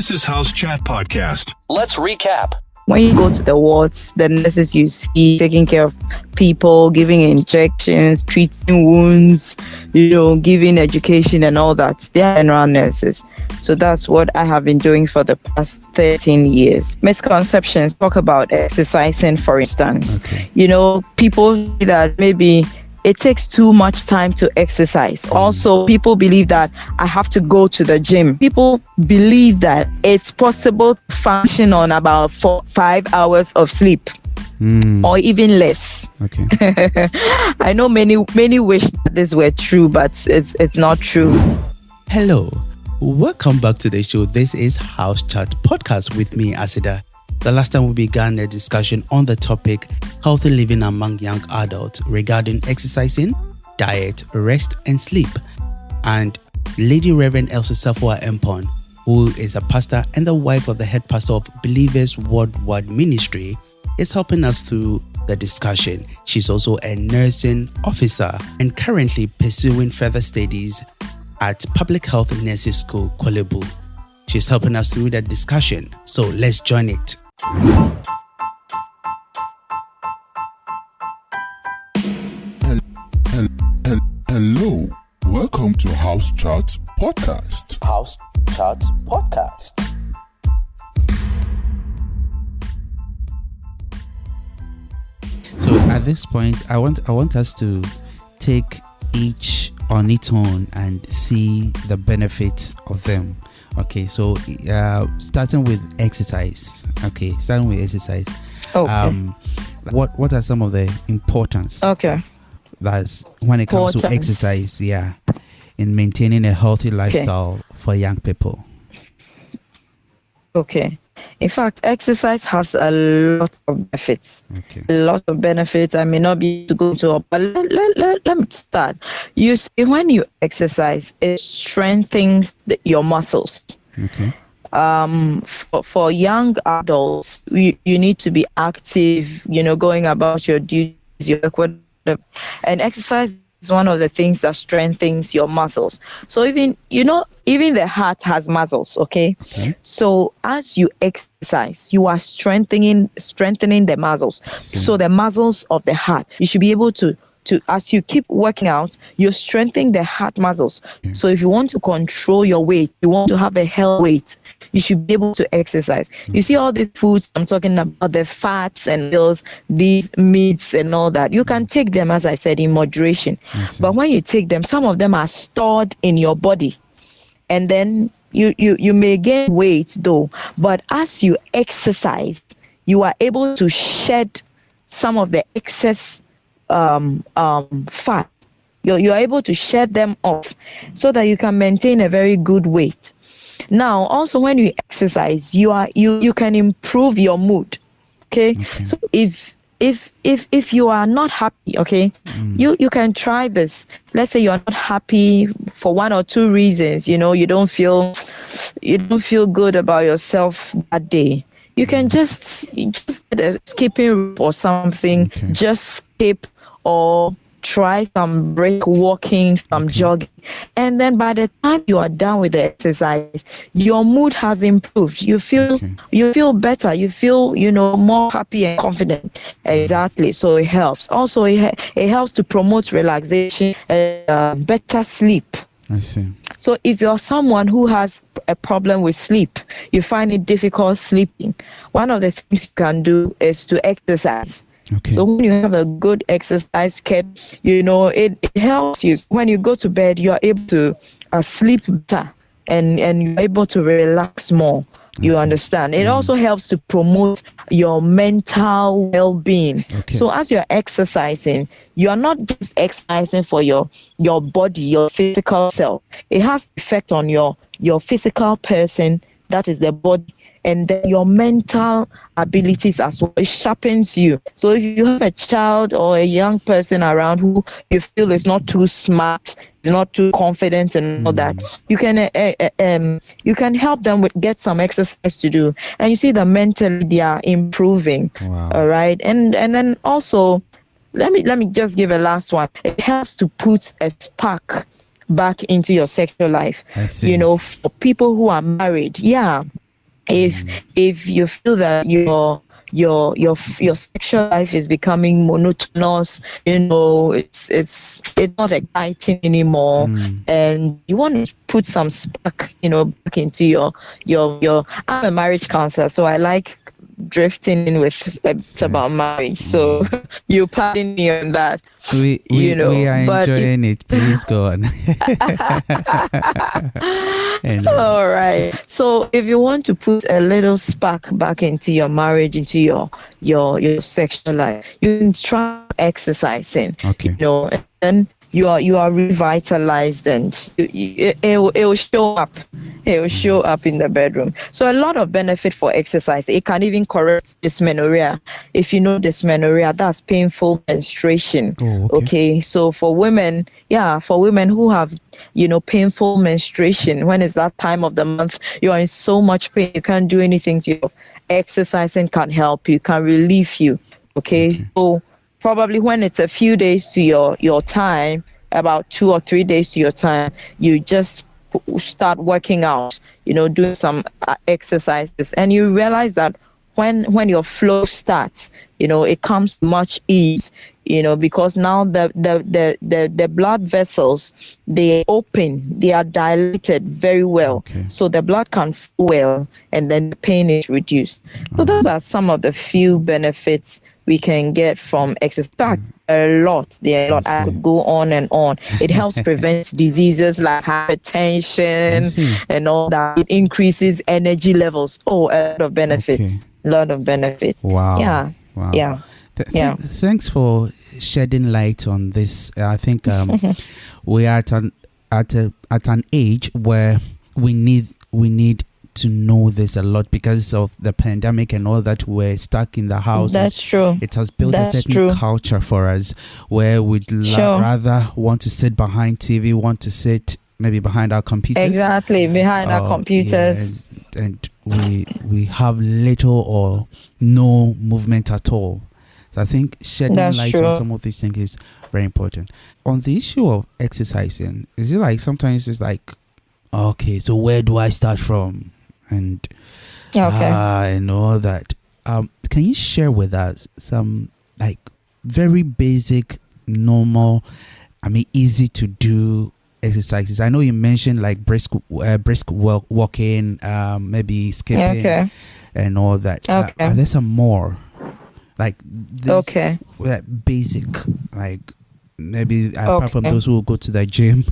This is House Chat Podcast. Let's recap. When you go to the wards, the nurses you see taking care of people, giving injections, treating wounds, giving education and all that. They are general nurses. So that's what I have been doing for the past 13 years. Misconceptions talk about exercising, for instance. Okay. People say that maybe it takes too much time to exercise. Also, people believe that I have to go to the gym. People believe that it's possible to function on about 4-5 hours of sleep. Or even less. Okay. I know many wish that this were true, but it's not true. Hello. Welcome back to the show. This is House Chat Podcast with me, Asida. The last time we began a discussion on the topic healthy living among young adults regarding exercising, diet, rest, and sleep. And Lady Reverend Elsie Empon, who is a pastor and the wife of the head pastor of Believers Worldwide Ministry, is helping us through the discussion. She's also a nursing officer and currently pursuing further studies at Public Health Nursing School, Kolebu. She's helping us through the discussion. So let's join it. Hello, welcome to House Chat Podcast. House Chat Podcast. So at this point, I want us to take each on its own and see the benefits of them. Okay, so starting with exercise. Okay. What are some of the importance? Okay. That's when it comes to exercise, in maintaining a healthy lifestyle for young people. Okay. In fact, exercise has a lot of benefits. Okay. A lot of benefits. I may not be able to go to, but let me start. You see, when you exercise, it strengthens your muscles. Okay. For young adults, you need to be active, going about your duties, your work, and exercise is one of the things that strengthens your muscles. So even the heart has muscles, okay? So as you exercise, you are strengthening the muscles. So the muscles of the heart, you should be able to as you keep working out, you're strengthening the heart muscles. So if you want to control your weight, you want to have a healthy weight, you should be able to exercise. You see all these foods I'm talking about, the fats and oils, these meats and all that, you can take them, as I said, in moderation. But when you take them, some of them are stored in your body, and then you may gain weight though. But as you exercise, you are able to shed some of the excess fat. You're able to shed them off so that you can maintain a very good weight. Now, also when you exercise, you can improve your mood. Okay? So if you are not happy, okay, you can try this. Let's say you are not happy for one or two reasons. You don't feel good about yourself that day. You can just get a skipping rope or something. Just skip or try some brisk walking, some jogging, and then by the time you are done with the exercise, your mood has improved. You feel better. You feel more happy and confident. Exactly. So it helps. Also, it helps to promote relaxation and better sleep. I see. So if you're someone who has a problem with sleep, you find it difficult sleeping, one of the things you can do is to exercise. Okay. So when you have a good exercise schedule, it helps you. When you go to bed, you are able to sleep better and you're able to relax more. You understand? It also helps to promote your mental well-being. So as you're exercising, you're not just exercising for your body, your physical self. It has effect on your physical person, that is the body, and then your mental abilities as well. It sharpens you. So if you have a child or a young person around who you feel is not too smart, not too confident and all that, you can help them get some exercise to do, and you see that mentally they are improving. All right, and then also let me just give a last one. It helps to put a spark back into your sexual life. I see. For people who are married, If you feel that your sexual life is becoming monotonous, it's not exciting anymore, and you want to put some spark, back into your I'm a marriage counselor, so I like drifting in with a bit about marriage, so you pardon me on that. We are but enjoying it. Please go on. all right. So if you want to put a little spark back into your marriage, into your sexual life, you can try exercising. Okay. And then you are revitalized, and it will show up. It will show up in the bedroom. So a lot of benefit for exercise. It can even correct dysmenorrhea. If you know dysmenorrhea, that's painful menstruation. Oh, okay. So for women who have painful menstruation, when it's that time of the month, you are in so much pain, you can't do anything to you. Exercising can help you, can relieve you. Okay. So probably when it's a few days to your time, about 2 or 3 days to your time, you just start working out, doing some exercises, and you realize that when your flow starts, it comes much ease, because now the blood vessels, they open, they are dilated very well. Okay. So the blood can flow well, and then the pain is reduced. So those are some of the few benefits we can get from exercise. There are a lot. I could go on and on. It helps prevent diseases like hypertension and all that. It increases energy levels. Oh, a lot of benefits. Okay. A lot of benefits. Wow. Yeah. Wow. Yeah. Thanks for shedding light on this. I think we are at an age where we need to know this a lot because of the pandemic and all that. We're stuck in the house. That's true. It has built a certain culture for us where we'd rather want to sit behind TV, want to sit maybe behind our computers. Exactly, behind our computers. Yes, and we have little or no movement at all. So I think shedding light on some of these things is very important. On the issue of exercising, is it like sometimes it's like, okay, so where do I start from? And and all that. Can you share with us some like very basic, normal, easy to do exercises? I know you mentioned like brisk walking, maybe skipping, and all that. Are there some more like this, basic, like maybe apart from those who go to the gym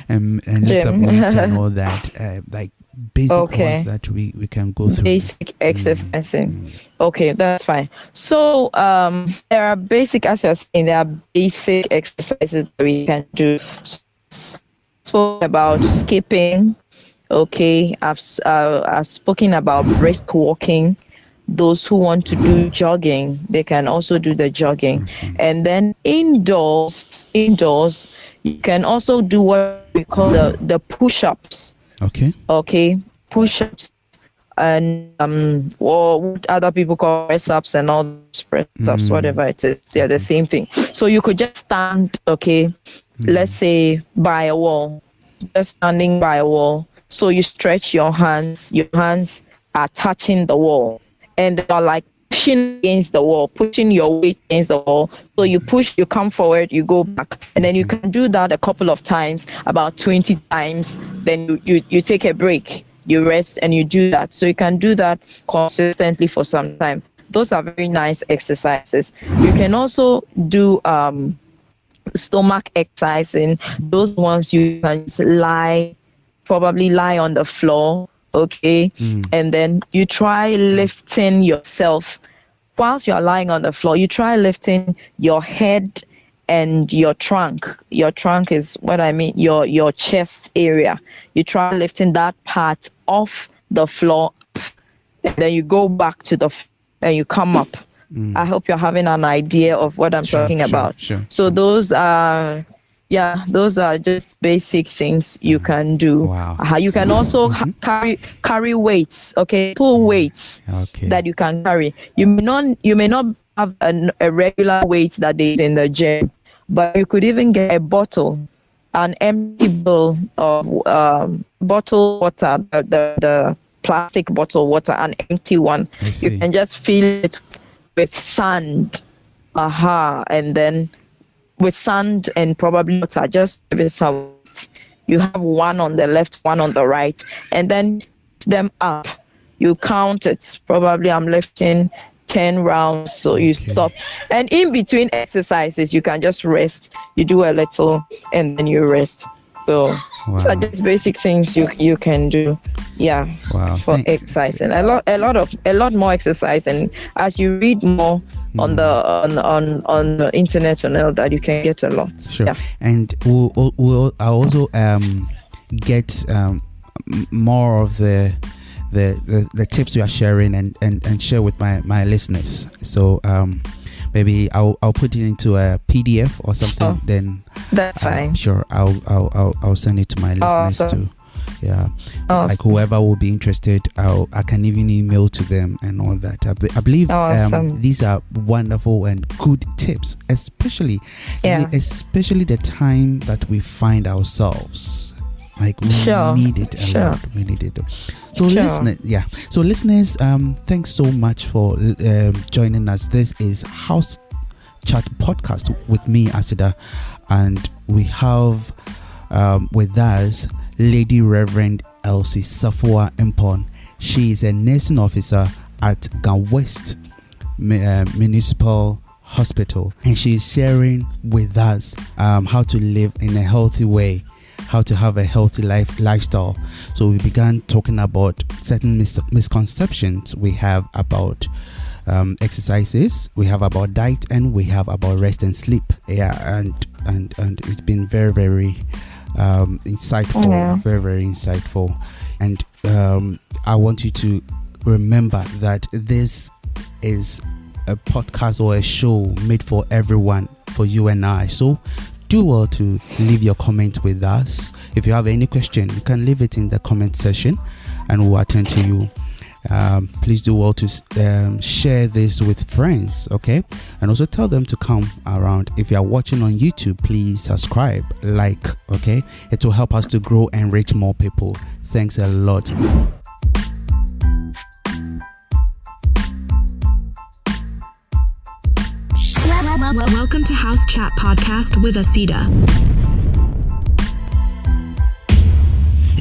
and lift up weights and all that, like basic ones that we can go through? Basic exercising. Okay, that's fine. So there are basic, as you're saying, there are basic exercises that we can do. Spoke about skipping. Okay, I've spoken about brisk walking. Those who want to do jogging, they can also do the jogging. And then indoors, you can also do what we call the push-ups. Okay, push-ups, and or what other people call press-ups and all those press-ups, whatever it is, they're the same thing. So you could just stand, let's say by a wall, just standing by a wall. So you stretch your hands are touching the wall, and they are like pushing against the wall, pushing your weight against the wall. So you push, you come forward, you go back, and then you can do that a couple of times, about 20 times. Then you take a break, you rest, and you do that. So you can do that consistently for some time. Those are very nice exercises. You can also do stomach exercising. Those ones you can just probably lie on the floor, and then you try lifting yourself. Whilst you're lying on the floor, you try lifting your head and your trunk. Your trunk is what I mean, your chest area. You try lifting that part off the floor, and then you go back to the floor and you come up. I hope you're having an idea of what I'm talking about. So those are just basic things you can do. Wow. You can also carry weights, pull weights that you can carry. You may not have a regular weight that they use in the gym, but you could even get a bottle, an empty bottle of bottled water, plastic bottle water, an empty one. You can just fill it with sand. And then with sand and probably water, just give it some. You have one on the left, one on the right, and then them up. You count it. Probably I'm lifting 10 rounds, so you stop. And in between exercises, you can just rest. You do a little, and then you rest. So, so just basic things you can do, for exercising. A lot more exercise, and as you read more on the internet and all that, you can get a lot. Sure. Yeah. And we'll also get more of the tips you are sharing and share with my listeners. So maybe I'll put it into a PDF or something. Then that's fine. Sure, I'll send it to my listeners too. Yeah, like whoever will be interested, I can even email to them and all that. I believe these are wonderful and good tips, especially the time that we find ourselves. Like we need it a lot. We need it. So listeners, thanks so much for joining us. This is House Chat Podcast with me, Asida, and we have with us Lady Reverend Elsie Safua Impon. She is a nursing officer at Gan West Municipal Hospital, and she is sharing with us how to live in a healthy way, how to have a healthy lifestyle. So we began talking about certain misconceptions we have about exercises, we have about diet, and we have about rest and sleep. And it's been very, very insightful, very, very insightful. And I want you to remember that this is a podcast or a show made for everyone, for you and I. So do well to leave your comment with us. If you have any question, you can leave it in the comment section and we'll attend to you. Please do well to share this with friends, okay? And also tell them to come around. If you are watching on YouTube, please subscribe, like, okay? It will help us to grow and reach more people. Thanks a lot. Welcome to House Chat Podcast with Asida.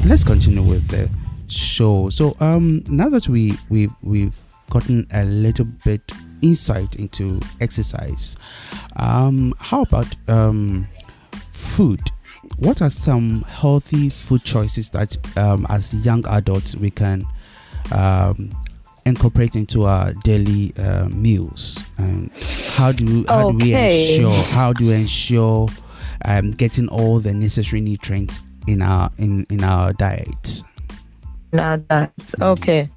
Let's continue with the show. So now that we've gotten a little bit insight into exercise, how about food? What are some healthy food choices that as young adults we can incorporate into our daily meals? And how do we ensure getting all the necessary nutrients in our diet? Okay,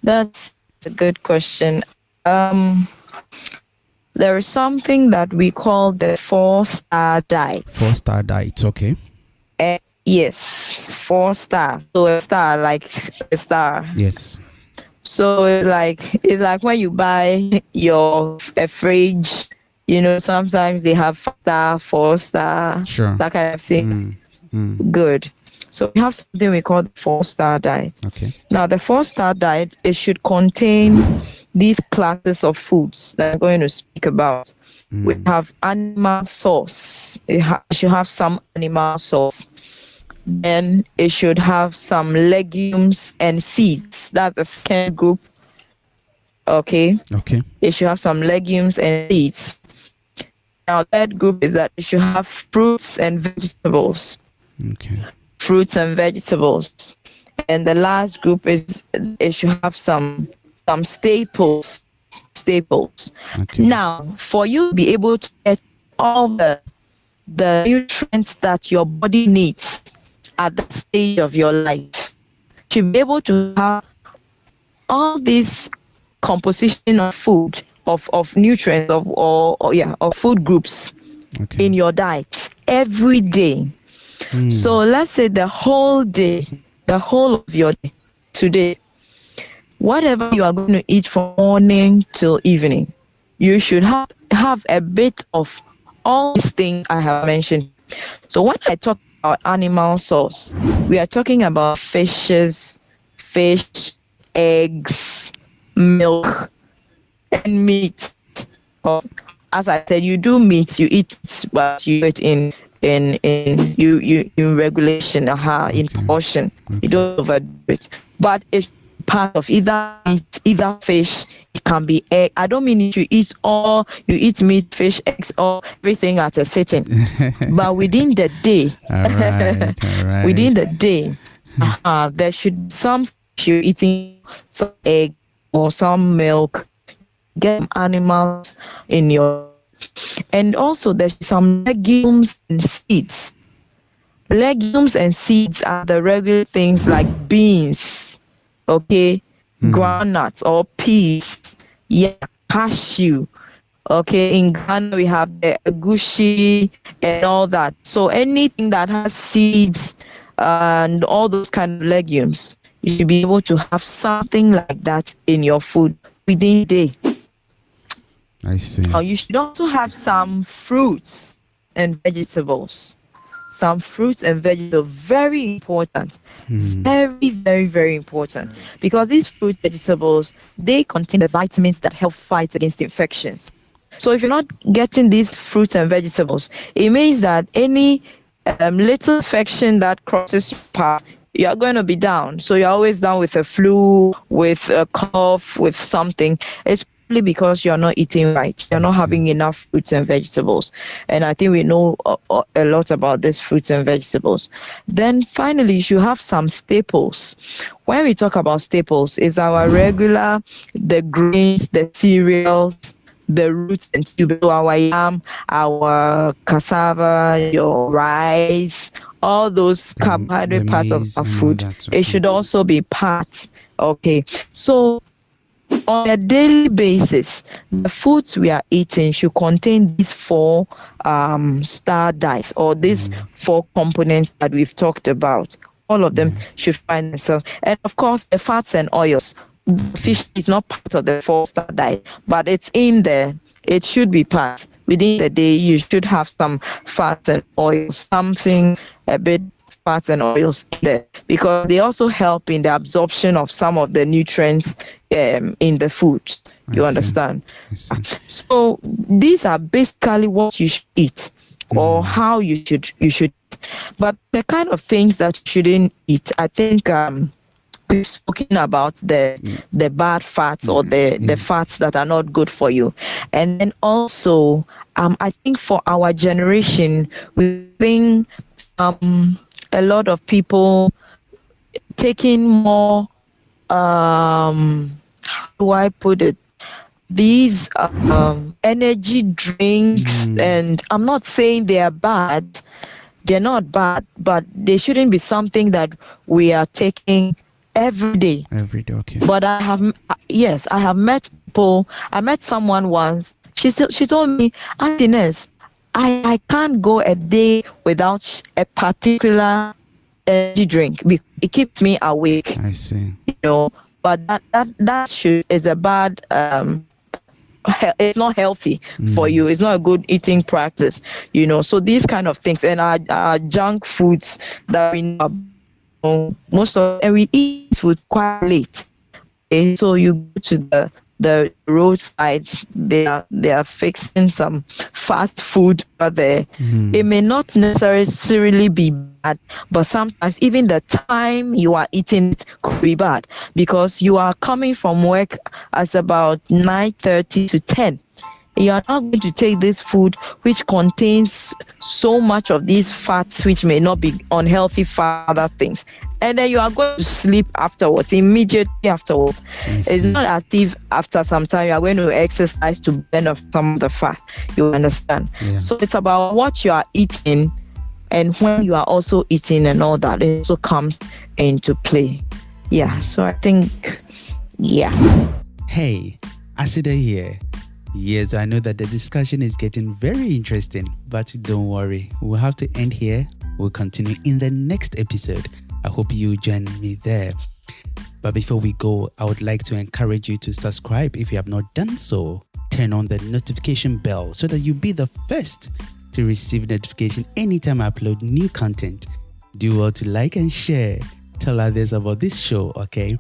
that's a good question. There is something that we call the 4-star diet. 4-star diet, okay. Yes, 4-star. So a star, like a star. Yes. So it's like when you buy a fridge, sometimes they have 5-star, 4-star, sure, that kind of thing. Good. So we have something we call the 4-star diet. Okay. Now the 4-star diet, it should contain these classes of foods that I'm going to speak about. We have animal source. It should have some animal source. Then it should have some legumes and seeds. That's the second group. Okay. It should have some legumes and seeds. Now, third group is that it should have fruits and vegetables. Okay. Fruits and vegetables. And the last group is it should have some staples. Okay. Now, for you to be able to get all the nutrients that your body needs at that stage of your life, to be able to have all this composition of food, of nutrients, of food groups in your diet every day. So let's say the whole of your day today, whatever you are going to eat from morning till evening, you should have a bit of all these things I have mentioned. So when I talk about animal source, we are talking about fish, eggs, milk, and meat. Or, as I said, you do meat, you eat, but you eat in regulation, in portion. You don't overdo it. But it's part of either meat, either fish. It can be egg. I don't mean you eat meat, fish, eggs, or everything at a sitting. But within the day, all right. within the day, there should be some fish you're eating, some egg or some milk. Get animals in your, and also there's some legumes and seeds. Legumes and seeds are the regular things like beans, groundnuts or peas, cashew. In Ghana we have the agushi and all that. So anything that has seeds and all those kind of legumes, you should be able to have something like that in your food within a day. I see. You should also have some fruits and vegetables. Some fruits and vegetables, very important. Very, very, very important. Because these fruits and vegetables, they contain the vitamins that help fight against infections. So if you're not getting these fruits and vegetables, it means that any little infection that crosses your path, you're going to be down. So you're always down with a flu, with a cough, with something. It's because you're not eating right. You're not having enough fruits and vegetables. And I think we know a lot about these fruits and vegetables. Then finally, you should have some staples. When we talk about staples, is our regular, the grains, the cereals, the roots and tubers, our yam, our cassava, your rice, all those carbohydrate parts of our food. It should also be part. So on a daily basis, the foods we are eating should contain these 4 star dyes or these 4 components that we've talked about. All of them should find themselves. And of course, the fats and oils. Fish is not part of the 4 star diet, but it's in there. It should be part. Within the day, you should have some fats and oils, something a bit fats and oils there, because they also help in the absorption of some of the nutrients in the food. You understand? So these are basically what you should eat or how you should. But the kind of things that you shouldn't eat, I think we've spoken about the bad fats or the fats that are not good for you. And then also, I think for our generation, we think a lot of people taking more, how do I put it, these energy drinks, and I'm not saying they are bad, they're not bad, but they shouldn't be something that we are taking every day. But I have met people. I met someone once. She told me, Auntie, I can't go a day without a particular energy drink. It keeps me awake. I see. But that is a bad. It's not healthy for you. It's not a good eating practice. So these kind of things and our junk foods that we know and we eat food quite late. So you go to the roadside, they are fixing some fast food out there. It may not necessarily be bad, but sometimes even the time you are eating it could be bad, because you are coming from work at about 9:30 to 10. You are not going to take this food which contains so much of these fats which may not be unhealthy for other things, and then you are going to sleep afterwards, immediately afterwards. It's not as if after some time you are going to exercise to burn off some of the fat. You understand? So it's about what you are eating and when you are also eating and all that. It also comes into play. So I think, Hey, Asida here. Yes, I know that the discussion is getting very interesting, but don't worry. We'll have to end here. We'll continue in the next episode. I hope you join me there. But before we go, I would like to encourage you to subscribe if you have not done so. Turn on the notification bell so that you'll be the first to receive notification anytime I upload new content. Do well to like and share. Tell others about this show, okay?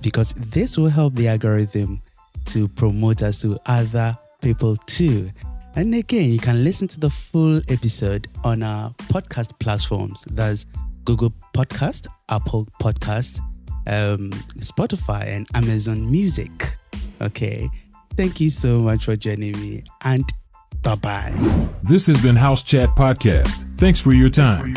because this will help the algorithm to promote us to other people too. And again, you can listen to the full episode on our podcast platforms. That's Google Podcast, Apple Podcast, Spotify, and Amazon Music. Okay. Thank you so much for joining me, and bye-bye. This has been House Chat Podcast. Thanks for your time.